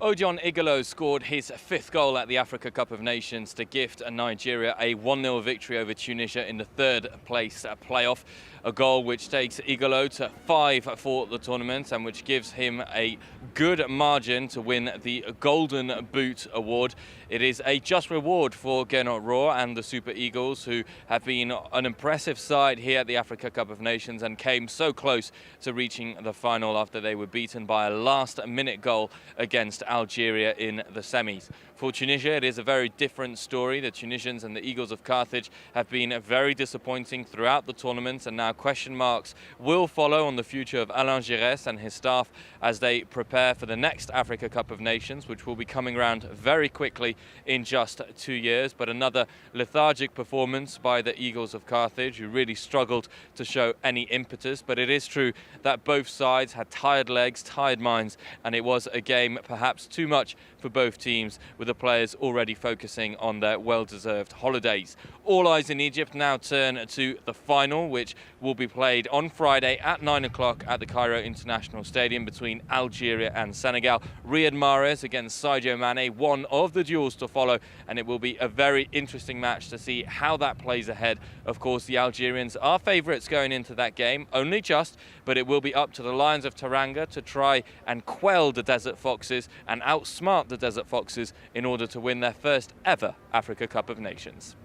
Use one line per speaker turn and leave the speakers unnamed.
Odion Ighalo scored his fifth goal at the Africa Cup of Nations to gift Nigeria a 1-0 victory over Tunisia in the third place playoff. A goal which takes Ighalo to 5 for the tournament and which gives him a good margin to win the Golden Boot award. It is a just reward for Gernot Rohr and the Super Eagles, who have been an impressive side here at the Africa Cup of Nations and came so close to reaching the final after they were beaten by a last-minute goal against Algeria in the semis. For Tunisia, it is a very different story. The Tunisians and the Eagles of Carthage have been very disappointing throughout the tournament, and now question marks will follow on the future of Alain Giresse and his staff as they prepare for the next Africa Cup of Nations, which will be coming around very quickly in just 2 years. But another lethargic performance by the Eagles of Carthage, who really struggled to show any impetus. But it is true that both sides had tired legs, tired minds, and it was a game perhaps too much for both teams, with the players already focusing on their well-deserved holidays. All eyes in Egypt now turn to the final, which will be played on Friday at 9 o'clock at the Cairo International Stadium between Algeria and Senegal. Riyad Mahrez against Sadio Mane, one of the duels to follow, and it will be a very interesting match to see how that plays ahead. Of course, the Algerians are favourites going into that game, only just, but it will be up to the Lions of Teranga to try and quell the Desert Foxes and outsmart the Desert Foxes in order to win their first ever Africa Cup of Nations.